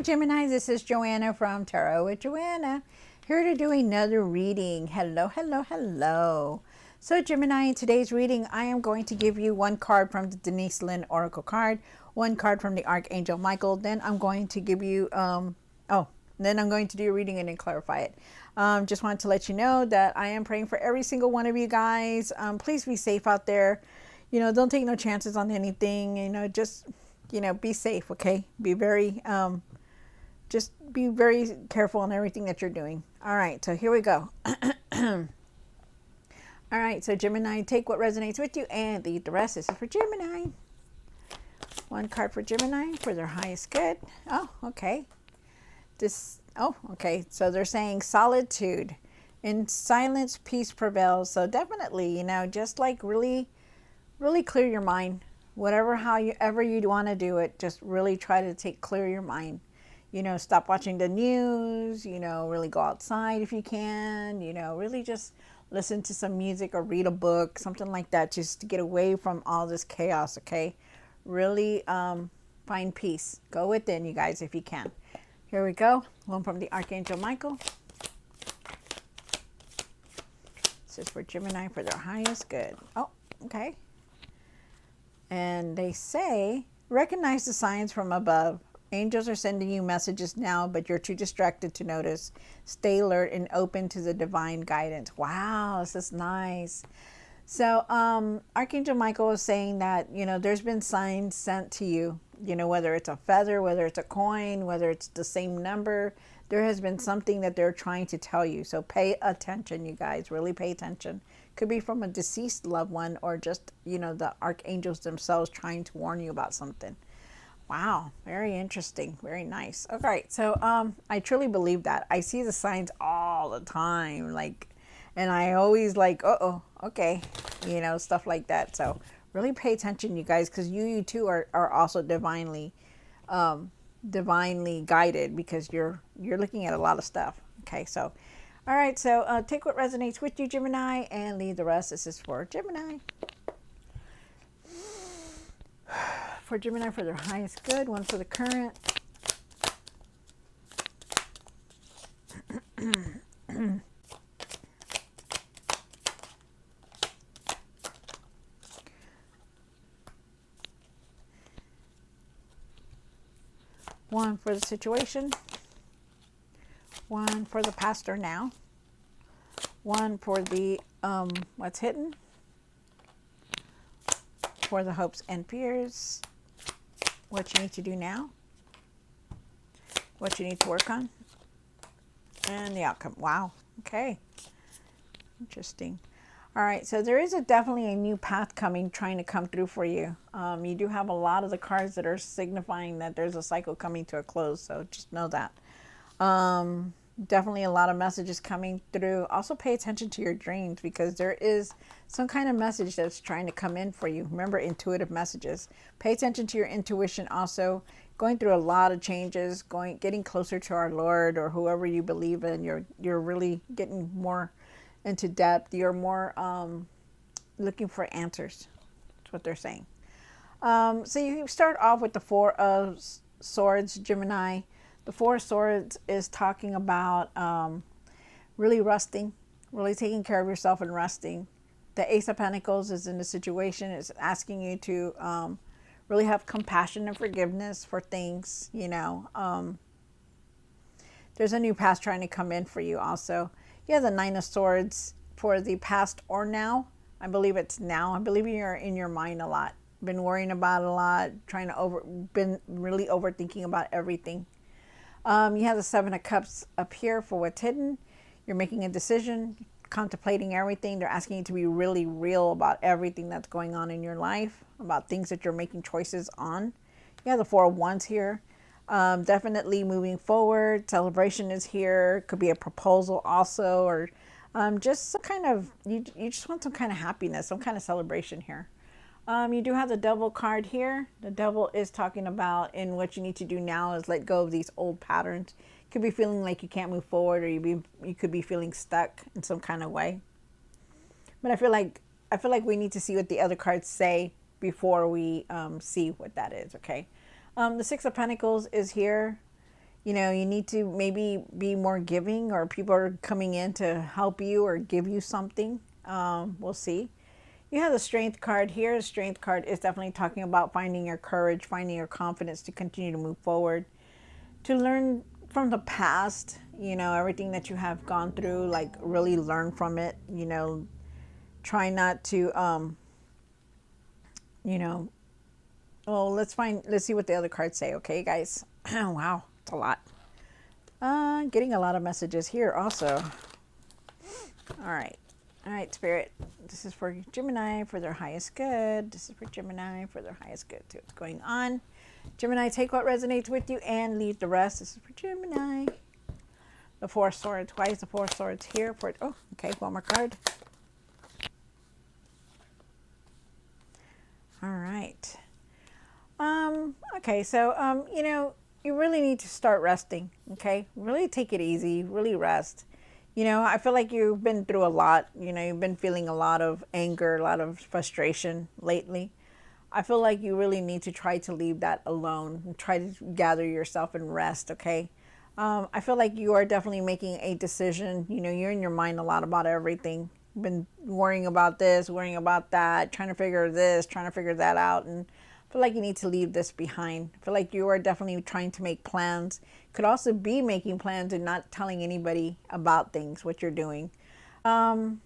Gemini, this is Joanna from Tarot with Joanna, here to do another reading. Hello, hello, hello. So Gemini, in today's reading, I am going to give you one card from the Denise Lynn Oracle card, one card from the Archangel Michael, then I'm going to give you, then I'm going to do a reading and then clarify it. Just wanted to let you know that I am praying for every single one of you guys. Please be safe out there. Don't take no chances on anything, just be safe, okay? Be very, just be very careful on everything that you're doing. All right, so here we go. All right, so Gemini, take what resonates with you and leave the rest. This is for Gemini. One card for Gemini for their highest good. Oh, okay. Okay. So they're saying solitude. In silence, peace prevails. So definitely, just like really, really clear your mind. Whatever, however you want to do it, just really try to clear your mind. Stop watching the news, really go outside if you can, really just listen to some music or read a book, something like that, just to get away from all this chaos, okay? Really find peace. Go within, you guys, if you can. Here we go. One from the Archangel Michael. This is for Gemini for their highest good. Oh, okay. And they say, recognize the signs from above. Angels are sending you messages now, but you're too distracted to notice. Stay alert and open to the divine guidance. Wow, this is nice. So Archangel Michael is saying that, there's been signs sent to you, whether it's a feather, whether it's a coin, whether it's the same number. There has been something that they're trying to tell you. So pay attention, you guys. Really pay attention. Could be from a deceased loved one or just, the archangels themselves trying to warn you about something. Wow, very interesting, very nice. Okay, so I truly believe that. I see the signs all the time, and I always okay, stuff like that. So really pay attention, you guys, because you too are also divinely guided, because you're looking at a lot of stuff. Okay, so all right, so take what resonates with you, Gemini, and leave the rest. This is for Gemini. For Gemini for their highest good, one for the current. One for the situation. One for the past or now. One for the what's hidden. For the hopes and fears. What you need to do now. What you need to work on. And the outcome. Wow. Okay. Interesting. All right. So there is definitely a new path trying to come through for you. You do have a lot of the cards that are signifying that there's a cycle coming to a close. So just know that. Definitely a lot of messages coming through. Also pay attention to your dreams, because there is some kind of message that's trying to come in for you. Remember, intuitive messages. Pay attention to your intuition. Also going through a lot of changes, getting closer to our Lord or whoever you believe in. You're really getting more into depth. You're more looking for answers. That's what they're saying. So you start off with the Four of Swords, Gemini. The Four of Swords is talking about really resting, really taking care of yourself and resting. The Ace of Pentacles is in the situation. It's asking you to really have compassion and forgiveness for things, There's a new path trying to come in for you also. You have the Nine of Swords for the past or now. I believe it's now. I believe you're in your mind a lot. Been worrying about it a lot, been really overthinking about everything. You have the Seven of Cups up here for what's hidden. You're making a decision, contemplating everything. They're asking you to be really real about everything that's going on in your life, about things that you're making choices on. You have the Four of Wands here. Definitely moving forward. Celebration is here. Could be a proposal also, or just some kind of, you just want some kind of happiness, some kind of celebration here. You do have the Devil card here. The Devil is talking about, and what you need to do now is let go of these old patterns. You could be feeling like you can't move forward, or you could be feeling stuck in some kind of way. But I feel like we need to see what the other cards say before we see what that is. Okay. The Six of Pentacles is here. You know, you need to maybe be more giving, or people are coming in to help you or give you something. We'll see. You have the strength card here. The strength card is definitely talking about finding your courage, finding your confidence to continue to move forward, to learn from the past, you know, everything that you have gone through, like really learn from it, you know, try not to, you know, well, let's see what the other cards say. Okay, guys. Wow, it's a lot. Getting a lot of messages here also. All right. All right, Spirit. This is for Gemini for their highest good. This is for Gemini for their highest good. See what's going on. Gemini, take what resonates with you and leave the rest. This is for Gemini. The Four of Swords. Why is the Four of Swords here? For oh, okay, one more card. All right. Okay, so you know, you really need to start resting. Okay, really take it easy. Really rest. You know, I feel like you've been through a lot. You know, you've been feeling a lot of anger, a lot of frustration lately. I feel like you really need to try to leave that alone and try to gather yourself and rest, okay? I feel like you are definitely making a decision. You know, you're in your mind a lot about everything. You've been worrying about this, worrying about that, trying to figure this, trying to figure that out. And I feel like you need to leave this behind. I feel like you are definitely trying to make plans. Could also be making plans and not telling anybody about things, what you're doing. I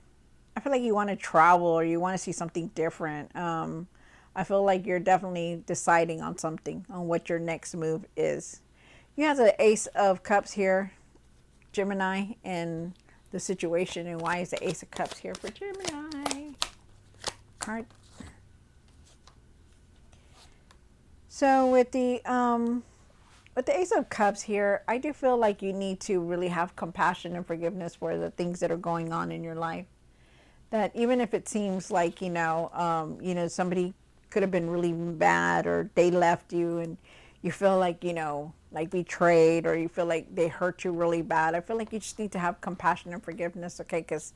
feel like you want to travel or you want to see something different. I feel like you're definitely deciding on something, on what your next move is. You have the Ace of Cups here, Gemini, and the situation. And why is the Ace of Cups here for Gemini? Card. So with the Ace of Cups here, I do feel like you need to really have compassion and forgiveness for the things that are going on in your life. That even if it seems like, you know, somebody could have been really bad or they left you and you feel like, you know, like betrayed, or you feel like they hurt you really bad. I feel like you just need to have compassion and forgiveness, okay? Because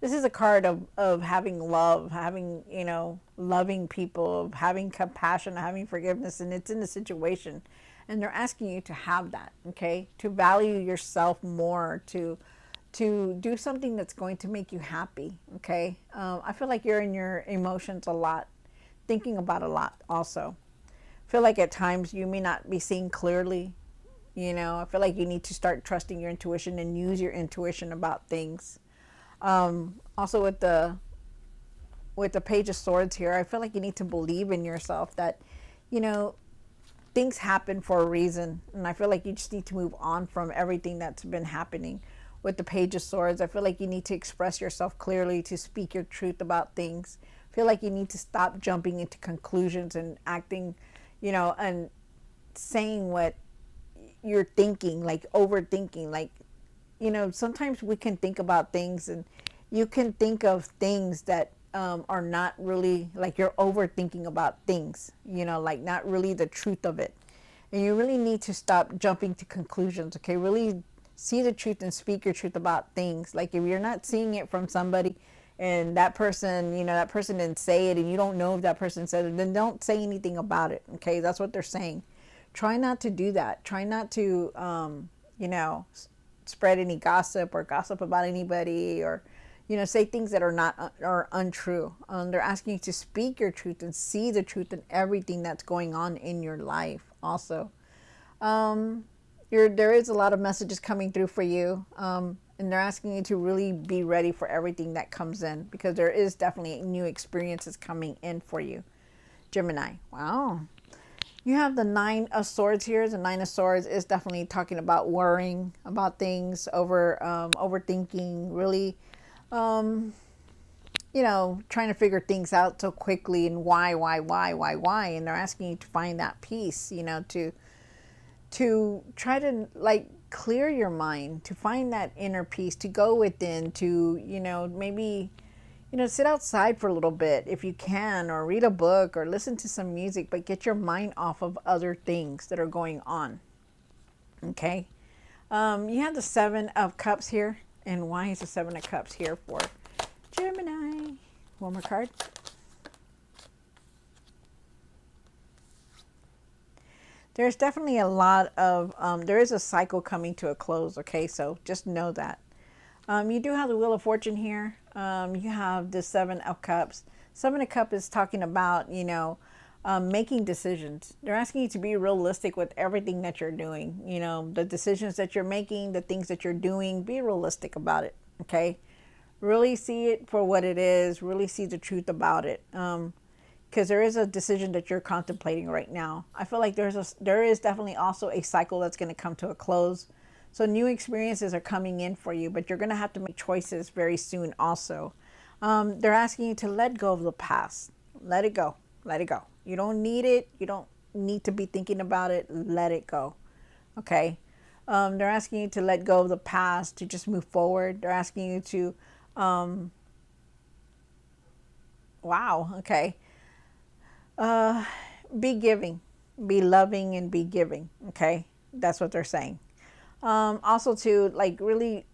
this is a card of having love, having, you know, loving people, of having compassion, having forgiveness, and it's in the situation. And they're asking you to have that, okay? To value yourself more, to do something that's going to make you happy, okay? I feel like you're in your emotions a lot, thinking about a lot also. I feel like at times you may not be seeing clearly, you know. I feel like you need to start trusting your intuition and use your intuition about things. Also with the Page of Swords here, I feel like you need to believe in yourself that, you know, things happen for a reason. And I feel like you just need to move on from everything that's been happening. With the Page of Swords, I feel like you need to express yourself clearly, to speak your truth about things. I feel like you need to stop jumping into conclusions and acting, you know, and saying what you're thinking, like overthinking. Like, you know, sometimes we can think about things and you can think of things that are not really, like you're overthinking about things, you know, like not really the truth of it. And you really need to stop jumping to conclusions, okay? Really see the truth and speak your truth about things. Like if you're not seeing it from somebody and that person, you know, that person didn't say it and you don't know if that person said it, then don't say anything about it, okay? That's what they're saying. Try not to do that. Try not to, you know, spread any gossip or gossip about anybody, or, you know, say things that are not are untrue. They're asking you to speak your truth and see the truth in everything that's going on in your life also. There is a lot of messages coming through for you, and they're asking you to really be ready for everything that comes in, because there is definitely new experiences coming in for you, Gemini. Wow. You have the Nine of Swords here. The Nine of Swords is definitely talking about worrying about things, overthinking, really, you know, trying to figure things out so quickly, and why, and they're asking you to find that peace, you know, to try to like clear your mind, to find that inner peace, to go within, to, you know, maybe, you know, sit outside for a little bit if you can, or read a book or listen to some music, but get your mind off of other things that are going on. Okay. You have the Seven of Cups here. And why is the Seven of Cups here for Gemini? One more card. There's definitely a lot of, there is a cycle coming to a close, okay? So just know that. You do have the Wheel of Fortune here. You have the Seven of Cups. Seven of Cups is talking about, making decisions. They're asking you to be realistic with everything that you're doing. The decisions that you're making, the things that you're doing, be realistic about it, okay? Really see it for what it is. Really see the truth about it. Because there is a decision that you're contemplating right now. I feel like there is definitely also a cycle that's going to come to a close. So new experiences are coming in for you, but you're going to have to make choices very soon also. They're asking you to let go of the past. Let it go. Let it go. You don't need it. You don't need to be thinking about it. Let it go. Okay. They're asking you to let go of the past, to just move forward. They're asking you to, wow, okay. Be giving, be loving, and be giving. Okay. That's what they're saying. Also to like really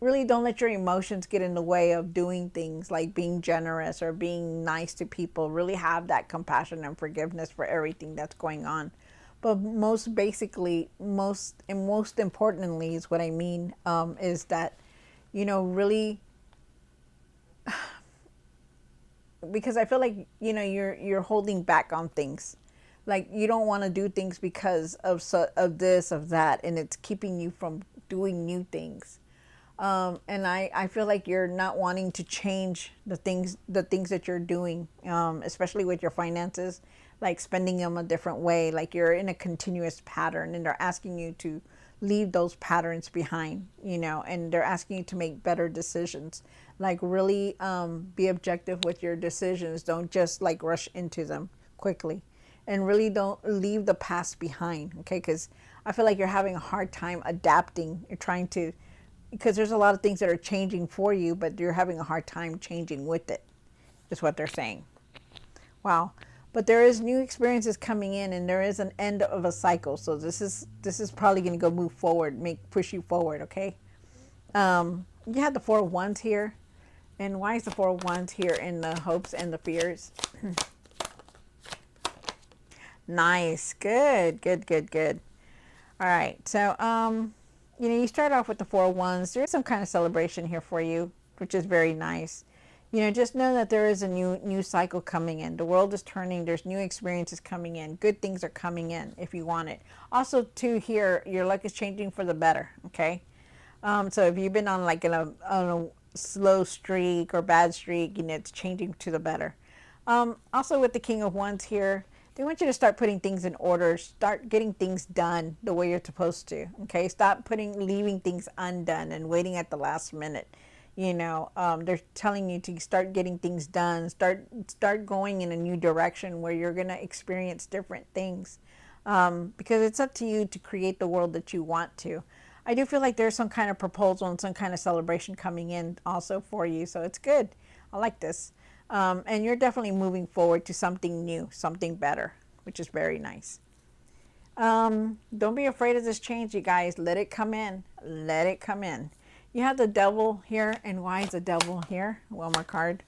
don't let your emotions get in the way of doing things like being generous or being nice to people. Really have that compassion and forgiveness for everything that's going on. But most basically, most importantly is what I mean, is that, really, because I feel like, you're holding back on things. Like you don't want to do things because of this, of that, and it's keeping you from doing new things. And I feel like you're not wanting to change the things that you're doing, especially with your finances, like spending them a different way. Like you're in a continuous pattern, and they're asking you to leave those patterns behind, and they're asking you to make better decisions. Like really be objective with your decisions. Don't just like rush into them quickly. And really don't leave the past behind, okay? Because I feel like you're having a hard time adapting. You're trying to, because there's a lot of things that are changing for you, but you're having a hard time changing with it, is what they're saying. Wow. But there is new experiences coming in, and there is an end of a cycle. So this is probably going to go move forward, push you forward, okay? You had the Four of Wands here. And why is the Four of Wands here in the hopes and the fears? Nice. Good. All right. So, you start off with the Four of Wands. There's some kind of celebration here for you, which is very nice. Just know that there is a new cycle coming in. The world is turning. There's new experiences coming in. Good things are coming in if you want it. Also, too, here, your luck is changing for the better, okay? So if you've been on like on a slow streak or bad streak, it's changing to the better. Also, with the King of Wands here, they want you to start putting things in order. Start getting things done the way you're supposed to. Okay, stop leaving things undone and waiting at the last minute. They're telling you to start getting things done. Start going in a new direction where you're gonna experience different things. Because it's up to you to create the world that you want to. I do feel like there's some kind of proposal and some kind of celebration coming in also for you. So it's good. I like this. And you're definitely moving forward to something new, something better, which is very nice. Don't be afraid of this change, you guys. Let it come in. Let it come in. You have the Devil here. And why is the Devil here? One more card.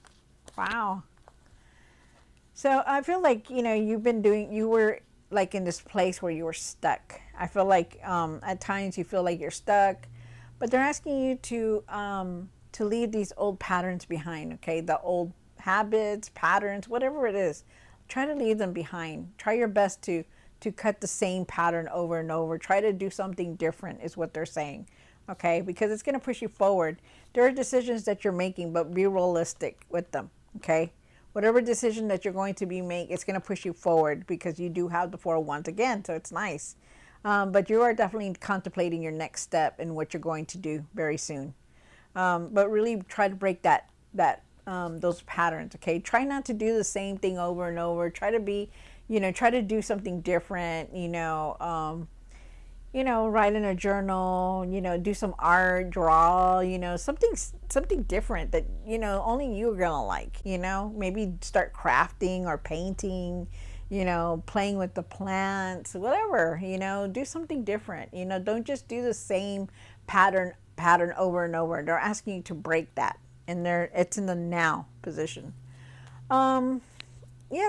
Wow. So I feel like, you were like in this place where you were stuck. I feel like at times you feel like you're stuck, but they're asking you to leave these old patterns behind, okay? The old habits, patterns, whatever it is, try to leave them behind. Try your best to cut the same pattern over and over. Try to do something different is what they're saying, okay? Because it's going to push you forward. There are decisions that you're making, but be realistic with them, okay? Whatever decision that you're going to make, it's going to push you forward because you do have the Four of Wands again, so it's nice. But you are definitely contemplating your next step and what you're going to do very soon. But really try to break those patterns, okay? Try not to do the same thing over and over. Try to try to do something different, write in a journal, do some art, draw, something different that, only you're gonna like, maybe start crafting or painting, playing with the plants, whatever, do something different, don't just do the same pattern over and over. They're asking you to break that. And it's in the now position. The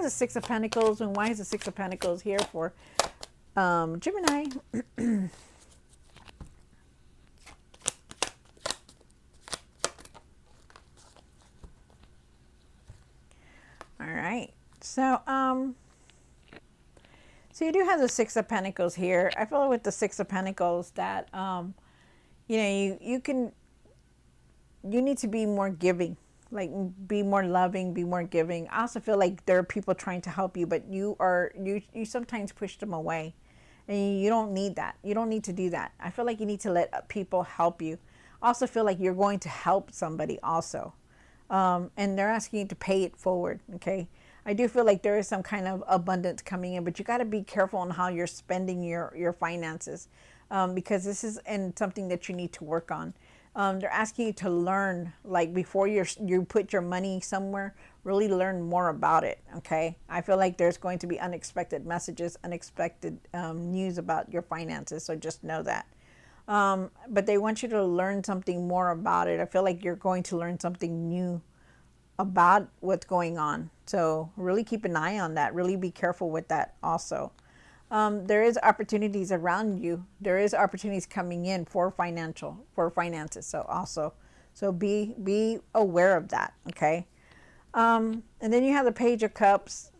Six of Pentacles. And why is the Six of Pentacles here for? Gemini. All right. So you do have the Six of Pentacles here. I feel like with the Six of Pentacles that, you need to be more giving, like be more loving, be more giving. I also feel like there are people trying to help you, but you sometimes push them away, and you don't need that. You don't need to do that. I feel like you need to let people help you. I also feel like you're going to help somebody also, and they're asking you to pay it forward. Okay. I do feel like there is some kind of abundance coming in, but you got to be careful on how you're spending your finances, because this is and something that you need to work on. They're asking you to learn, like before you put your money somewhere, really learn more about it. Okay, I feel like there's going to be unexpected messages, unexpected news about your finances, so just know that. But they want you to learn something more about it. I feel like you're going to learn something new about what's going on. So really keep an eye on that. Really be careful with that also. There is opportunities around you. There is opportunities coming in for finances. So also, so be aware of that. Okay. And then you have the Page of Cups.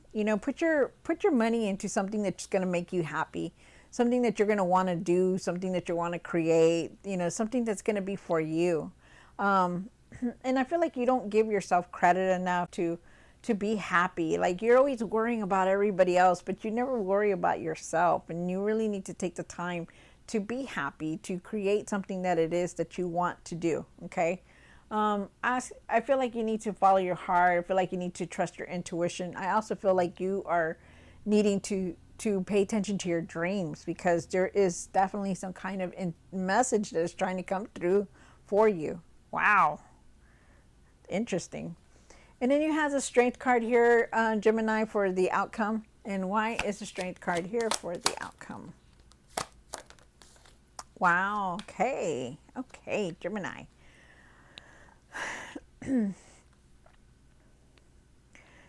Put your money into something that's going to make you happy, something that you're going to want to do, something that you want to create. Something that's going to be for you. And I feel like you don't give yourself credit enough to be happy. Like you're always worrying about everybody else, but you never worry about yourself. And you really need to take the time to be happy, to create something that it is that you want to do. Okay. I feel like you need to follow your heart. I feel like you need to trust your intuition. I also feel like you are needing to pay attention to your dreams, because there is definitely some kind of message that is trying to come through for you. Wow. Interesting. And then you have the Strength card here, Gemini, for the outcome. And why is the Strength card here for the outcome? Wow. Okay. Okay, Gemini.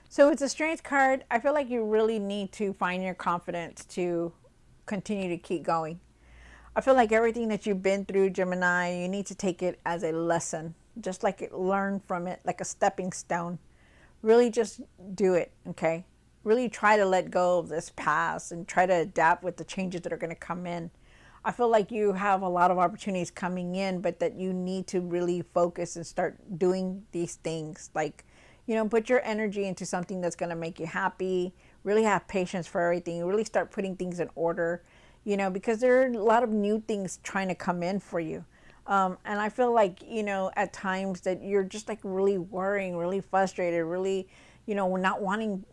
So it's a Strength card. I feel like you really need to find your confidence to continue to keep going. I feel like everything that you've been through, Gemini, you need to take it as a lesson. Just like learn from it, like a stepping stone. Really just do it, okay? Really try to let go of this past and try to adapt with the changes that are going to come in. I feel like you have a lot of opportunities coming in, but that you need to really focus and start doing these things. Like, put your energy into something that's going to make you happy. Really have patience for everything. Really start putting things in order, because there are a lot of new things trying to come in for you. And I feel like, at times that you're just like really worrying, really frustrated, really, not wanting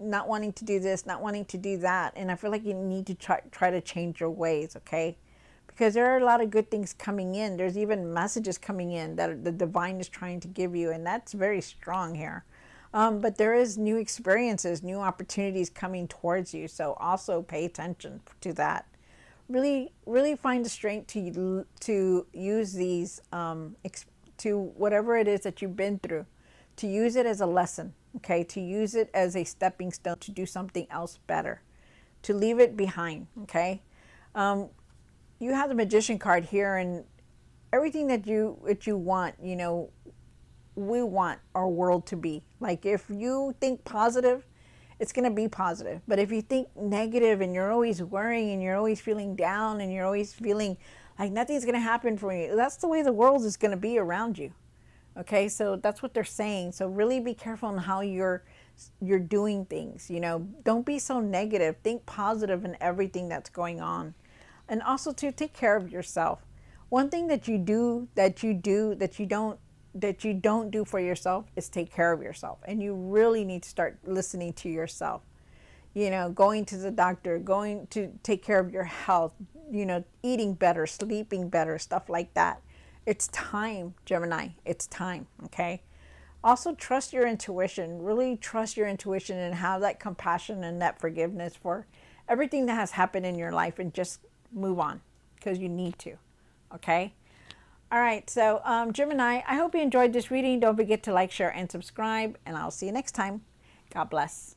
to do this, not wanting to do that. And I feel like you need to try to change your ways, okay? Because there are a lot of good things coming in. There's even messages coming in that the divine is trying to give you, and that's very strong here. But there is new experiences, new opportunities coming towards you. So also pay attention to that. Really find the strength to use these to whatever it is that you've been through, to use it as a lesson, okay? To use it as a stepping stone to do something else better, to leave it behind, okay? You have the Magician card here, and everything that you want, we want our world to be. Like if you think positive, it's going to be positive. But if you think negative and you're always worrying and you're always feeling down and you're always feeling like nothing's going to happen for you, that's the way the world is going to be around you. Okay, so that's what they're saying. So really be careful on how you're doing things. Don't be so negative. Think positive in everything that's going on. And also to take care of yourself. One thing that you don't do for yourself is take care of yourself. And you really need to start listening to yourself. Going to the doctor, going to take care of your health, eating better, sleeping better, stuff like that. It's time, Gemini. It's time, okay? Also trust your intuition. Really trust your intuition and have that compassion and that forgiveness for everything that has happened in your life, and just move on, because you need to, okay? All right, so Gemini, I hope you enjoyed this reading. Don't forget to like, share, and subscribe, and I'll see you next time. God bless.